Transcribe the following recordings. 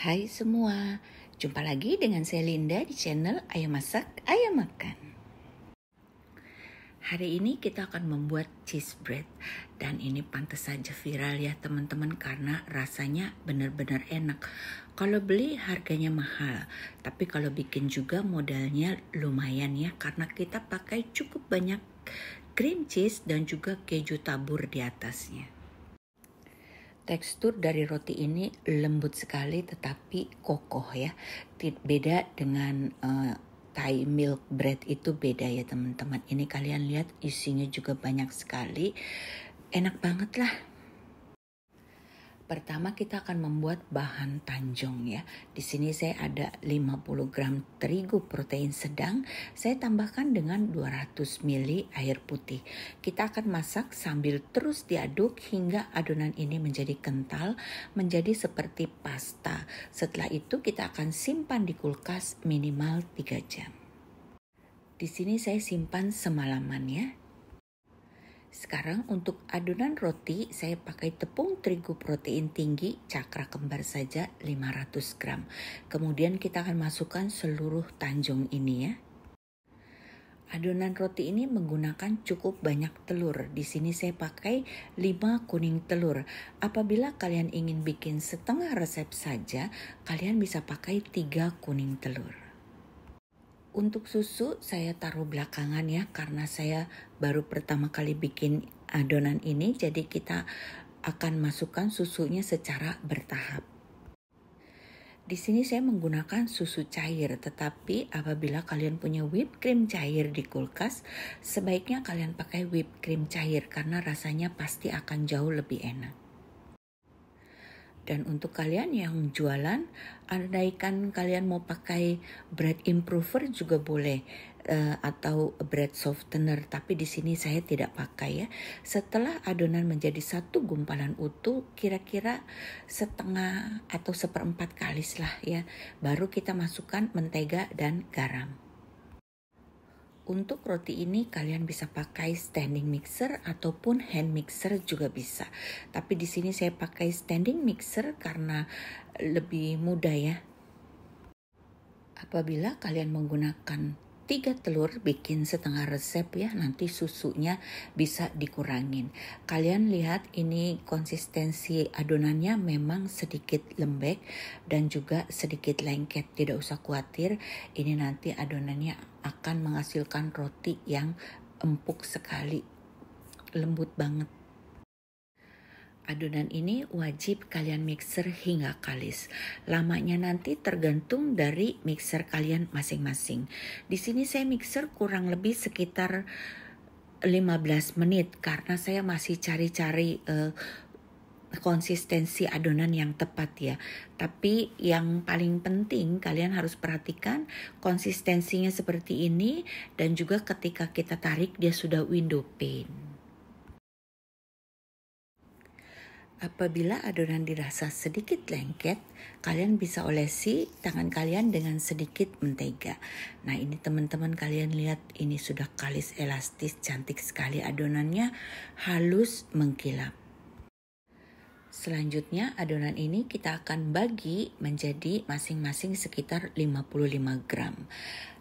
Hai semua, jumpa lagi dengan saya Linda di channel Ayah Masak, Ayah Makan. Hari ini kita akan membuat cheese bread dan ini pantas saja viral ya teman-teman karena rasanya benar-benar enak. Kalau beli harganya mahal, tapi kalau bikin juga modalnya lumayan ya karena kita pakai cukup banyak cream cheese dan juga keju tabur di atasnya. Tekstur dari roti ini lembut sekali tetapi kokoh ya. Beda dengan Thai milk bread itu beda ya teman-teman. Ini kalian lihat isinya juga banyak sekali. Enak banget lah. Pertama kita akan membuat bahan tanjung ya. Di sini saya ada 50 gram terigu protein sedang. Saya tambahkan dengan 200 ml air putih. Kita akan masak sambil terus diaduk hingga adonan ini menjadi kental, menjadi seperti pasta. Setelah itu kita akan simpan di kulkas minimal 3 jam. Di sini saya simpan semalaman ya. Sekarang untuk adonan roti saya pakai tepung terigu protein tinggi cakra kembar saja 500 gram. Kemudian kita akan masukkan seluruh tanjung ini ya. Adonan roti ini menggunakan cukup banyak telur. Di sini saya pakai 5 kuning telur. Apabila kalian ingin bikin setengah resep saja, kalian bisa pakai 3 kuning telur. Untuk susu saya taruh belakangan ya karena saya baru pertama kali bikin adonan ini, jadi kita akan masukkan susunya secara bertahap. Di sini saya menggunakan susu cair, tetapi apabila kalian punya whipped cream cair di kulkas, sebaiknya kalian pakai whipped cream cair karena rasanya pasti akan jauh lebih enak. Dan untuk kalian yang jualan, andaikan kalian mau pakai bread improver juga boleh atau bread softener, tapi di sini saya tidak pakai ya. Setelah adonan menjadi satu gumpalan utuh, kira-kira setengah atau seperempat kalis lah ya, baru kita masukkan mentega dan garam. Untuk roti ini kalian bisa pakai standing mixer ataupun hand mixer juga bisa. Tapi di sini saya pakai standing mixer karena lebih mudah ya. Apabila kalian menggunakan 3 telur bikin setengah resep ya, nanti susunya bisa dikurangin. Kalian lihat ini konsistensi adonannya memang sedikit lembek dan juga sedikit lengket, tidak usah khawatir, ini nanti adonannya akan menghasilkan roti yang empuk sekali, lembut banget. Adonan ini wajib kalian mixer hingga kalis. Lamanya nanti tergantung dari mixer kalian masing-masing. Di sini saya mixer kurang lebih sekitar 15 menit karena saya masih cari-cari konsistensi adonan yang tepat ya. Tapi yang paling penting kalian harus perhatikan konsistensinya seperti ini dan juga ketika kita tarik dia sudah window pane. Apabila adonan dirasa sedikit lengket, kalian bisa olesi tangan kalian dengan sedikit mentega. Nah ini teman-teman kalian lihat ini sudah kalis elastis, cantik sekali adonannya, halus mengkilap. Selanjutnya adonan ini kita akan bagi menjadi masing-masing sekitar 55 gram.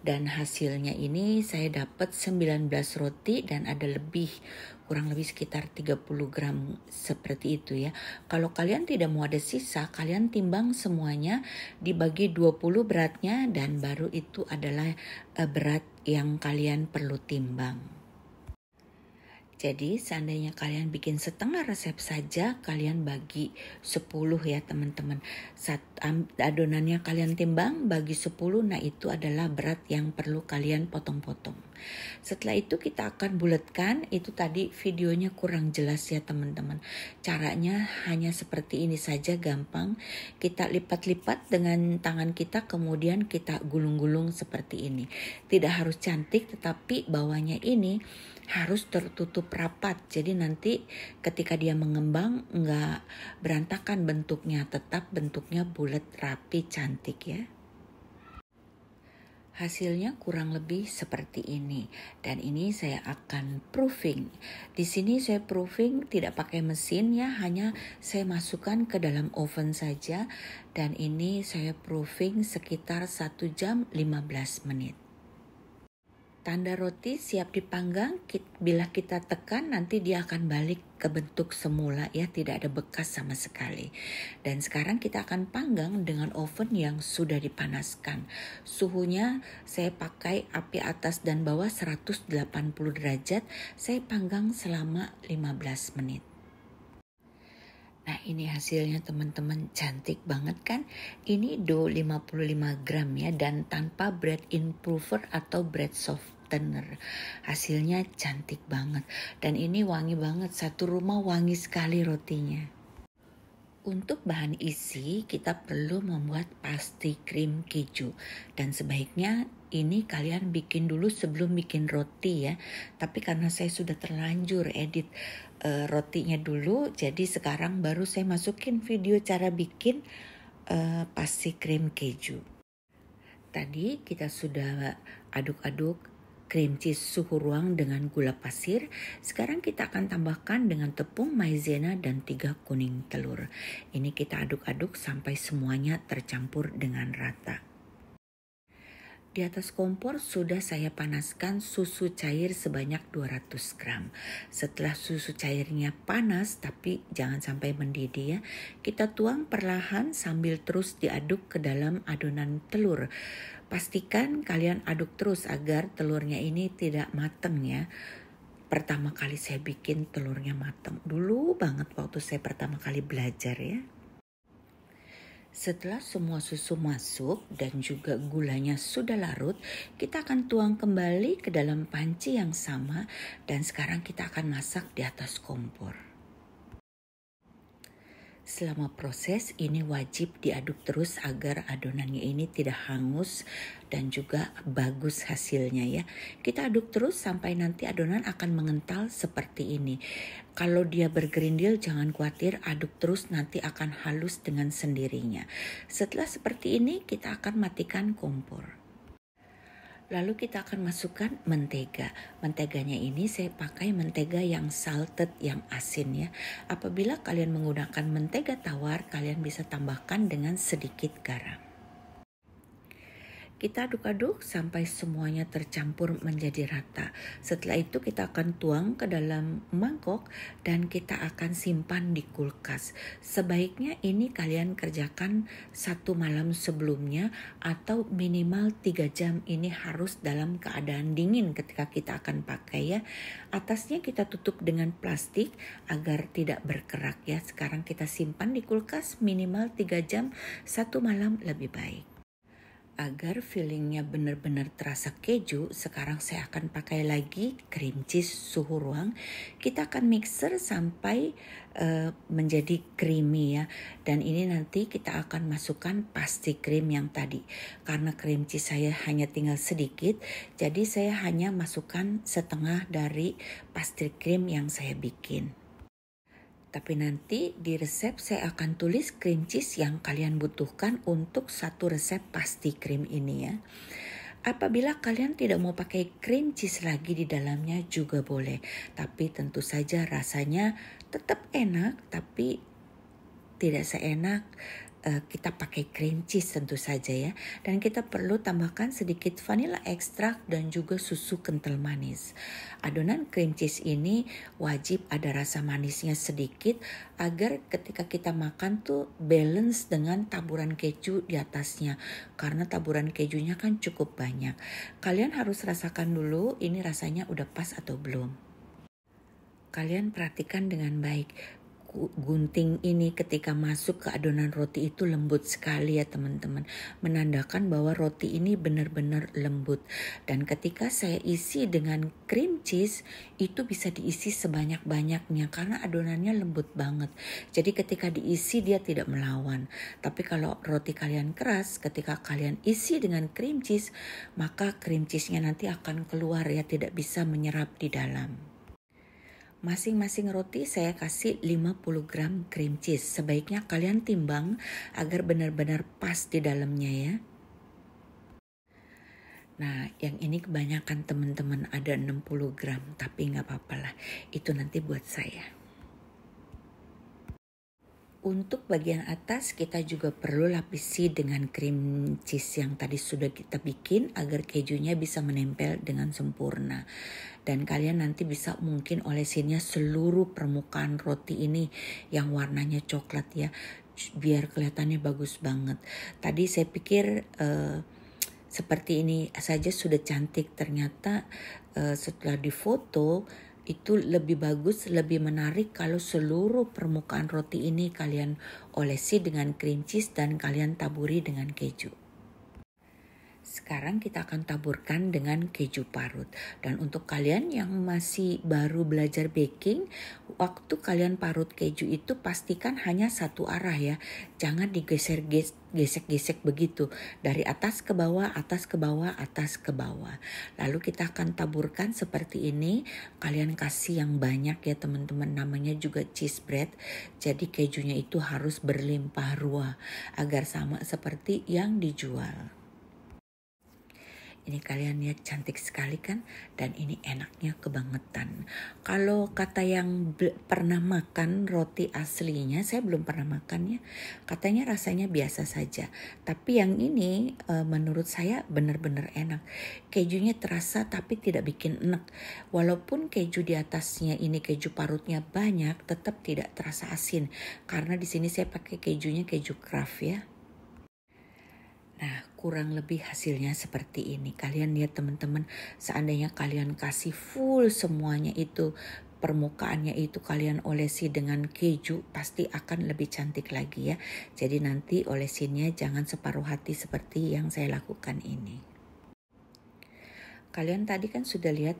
Dan hasilnya ini saya dapat 19 roti dan ada kurang lebih sekitar 30 gram seperti itu ya. Kalau kalian tidak mau ada sisa, kalian timbang semuanya dibagi 20 beratnya dan baru itu adalah berat yang kalian perlu timbang. Jadi seandainya kalian bikin setengah resep saja, kalian bagi 10 ya teman-teman. Saat adonannya kalian timbang, bagi 10, nah itu adalah berat yang perlu kalian potong-potong. Setelah itu kita akan bulatkan, itu tadi videonya kurang jelas ya teman-teman. Caranya hanya seperti ini saja, gampang. Kita lipat-lipat dengan tangan kita, kemudian kita gulung-gulung seperti ini. Tidak harus cantik, tetapi bawahnya ini harus tertutup rapat. Jadi nanti ketika dia mengembang nggak berantakan bentuknya, tetap bentuknya bulat, rapi, cantik ya. Hasilnya kurang lebih seperti ini, dan ini saya akan proofing. Di sini saya proofing tidak pakai mesin ya, hanya saya masukkan ke dalam oven saja, dan ini saya proofing sekitar 1 jam 15 menit. Tanda roti siap dipanggang, bila kita tekan nanti dia akan balik ke bentuk semula ya, tidak ada bekas sama sekali. Dan sekarang kita akan panggang dengan oven yang sudah dipanaskan. Suhunya saya pakai api atas dan bawah 180 derajat, saya panggang selama 15 menit. Nah ini hasilnya teman-teman, cantik banget kan? Ini dough 55 gram ya, dan tanpa bread improver atau bread softener. Hasilnya cantik banget, dan ini wangi banget, satu rumah wangi sekali rotinya. Untuk bahan isi kita perlu membuat pasti krim keju, dan sebaiknya ini kalian bikin dulu sebelum bikin roti ya. Tapi karena saya sudah terlanjur edit rotinya dulu, jadi sekarang baru saya masukin video cara bikin pasti krim keju. Tadi kita sudah aduk-aduk cream cheese suhu ruang dengan gula pasir. Sekarang kita akan tambahkan dengan tepung maizena dan 3 kuning telur. Ini kita aduk-aduk sampai semuanya tercampur dengan rata. Di atas kompor sudah saya panaskan susu cair sebanyak 200 gram. Setelah susu cairnya panas tapi jangan sampai mendidih ya, kita tuang perlahan sambil terus diaduk ke dalam adonan telur. Pastikan kalian aduk terus agar telurnya ini tidak mateng ya. Pertama kali saya bikin telurnya mateng, dulu banget waktu saya pertama kali belajar ya. Setelah semua susu masuk dan juga gulanya sudah larut, kita akan tuang kembali ke dalam panci yang sama, dan sekarang kita akan masak di atas kompor. Selama proses ini wajib diaduk terus agar adonannya ini tidak hangus dan juga bagus hasilnya ya. Kita aduk terus sampai nanti adonan akan mengental seperti ini. Kalau dia bergerindil jangan khawatir, aduk terus nanti akan halus dengan sendirinya. Setelah seperti ini kita akan matikan kompor. Lalu kita akan masukkan mentega. Menteganya ini saya pakai mentega yang salted, yang asin ya. Apabila kalian menggunakan mentega tawar, kalian bisa tambahkan dengan sedikit garam. Kita aduk-aduk sampai semuanya tercampur menjadi rata. Setelah itu kita akan tuang ke dalam mangkok dan kita akan simpan di kulkas. Sebaiknya ini kalian kerjakan 1 malam sebelumnya atau minimal 3 jam, ini harus dalam keadaan dingin ketika kita akan pakai ya. Atasnya kita tutup dengan plastik agar tidak berkerak ya. Sekarang kita simpan di kulkas minimal 3 jam, 1 malam lebih baik. Agar feelingnya benar-benar terasa keju, sekarang saya akan pakai lagi cream cheese suhu ruang. Kita akan mixer sampai menjadi creamy ya. Dan ini nanti kita akan masukkan pasti krim yang tadi. Karena cream cheese saya hanya tinggal sedikit, jadi saya hanya masukkan setengah dari pasti krim yang saya bikin. Tapi nanti di resep saya akan tulis cream cheese yang kalian butuhkan untuk satu resep pasti krim ini ya. Apabila kalian tidak mau pakai cream cheese lagi di dalamnya juga boleh. Tapi tentu saja rasanya tetap enak, tapi tidak seenak kita pakai cream cheese tentu saja ya. Dan kita perlu tambahkan sedikit vanilla extract dan juga susu kental manis. Adonan cream cheese ini wajib ada rasa manisnya sedikit agar ketika kita makan tuh balance dengan taburan keju di atasnya. Karena taburan kejunya kan cukup banyak. Kalian harus rasakan dulu ini rasanya udah pas atau belum. Kalian perhatikan dengan baik. Gunting ini ketika masuk ke adonan roti itu lembut sekali ya teman-teman, menandakan bahwa roti ini benar-benar lembut. Dan ketika saya isi dengan cream cheese itu bisa diisi sebanyak-banyaknya karena adonannya lembut banget. Jadi ketika diisi dia tidak melawan. Tapi kalau roti kalian keras, ketika kalian isi dengan cream cheese, maka cream cheese-nya nanti akan keluar ya, tidak bisa menyerap di dalam. Masing-masing roti saya kasih 50 gram cream cheese. Sebaiknya kalian timbang agar benar-benar pas di dalamnya ya. Nah, yang ini kebanyakan teman-teman ada 60 gram, tapi nggak apa-apa lah. Itu nanti buat saya. Untuk bagian atas kita juga perlu lapisi dengan krim cheese yang tadi sudah kita bikin agar kejunya bisa menempel dengan sempurna. Dan kalian nanti bisa mungkin olesinnya seluruh permukaan roti ini yang warnanya coklat ya, biar kelihatannya bagus banget. Tadi saya pikir seperti ini saja sudah cantik, ternyata setelah difoto itu lebih bagus, lebih menarik kalau seluruh permukaan roti ini kalian olesi dengan cream cheese dan kalian taburi dengan keju. Sekarang kita akan taburkan dengan keju parut. Dan untuk kalian yang masih baru belajar baking, waktu kalian parut keju itu pastikan hanya satu arah ya. Jangan digesek-gesek begitu. Dari atas ke bawah, atas ke bawah, atas ke bawah. Lalu kita akan taburkan seperti ini. Kalian kasih yang banyak ya teman-teman, namanya juga cheese bread. Jadi kejunya itu harus berlimpah ruah agar sama seperti yang dijual. Ini kalian lihat cantik sekali kan, dan ini enaknya kebangetan. Kalau kata yang pernah makan roti aslinya, saya belum pernah makan ya, katanya rasanya biasa saja. Tapi yang ini menurut saya benar-benar enak. Kejunya terasa tapi tidak bikin enak. Walaupun keju di atasnya ini keju parutnya banyak, tetap tidak terasa asin. Karena di sini saya pakai kejunya keju Kraft ya. Nah, kurang lebih hasilnya seperti ini. Kalian lihat teman-teman, seandainya kalian kasih full semuanya itu, permukaannya itu kalian olesi dengan keju, pasti akan lebih cantik lagi ya. Jadi nanti olesinnya jangan separuh hati seperti yang saya lakukan ini. Kalian tadi kan sudah lihat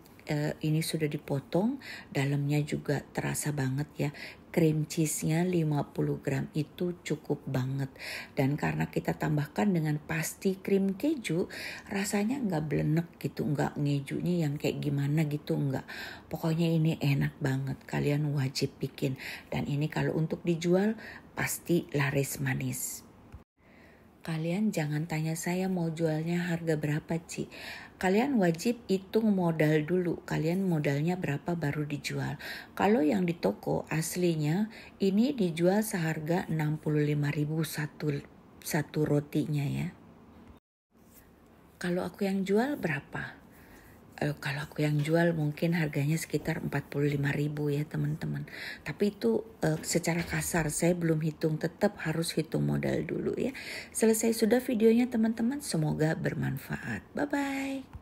ini sudah dipotong, dalamnya juga terasa banget ya. Cream cheese-nya 50 gram itu cukup banget. Dan karena kita tambahkan dengan pasti krim keju, rasanya nggak blenek gitu, nggak ngejunya yang kayak gimana gitu, nggak. Pokoknya ini enak banget, kalian wajib bikin. Dan ini kalau untuk dijual pasti laris manis. Kalian jangan tanya saya mau jualnya harga berapa, Ci. Kalian wajib hitung modal dulu. Kalian modalnya berapa baru dijual. Kalau yang di toko aslinya ini dijual seharga 65.000 satu rotinya ya. Kalau aku yang jual berapa? Kalau aku yang jual mungkin harganya sekitar 45.000 ya teman-teman. Tapi itu secara kasar, saya belum hitung, tetap harus hitung modal dulu ya. Selesai sudah videonya teman-teman, semoga bermanfaat. Bye-bye.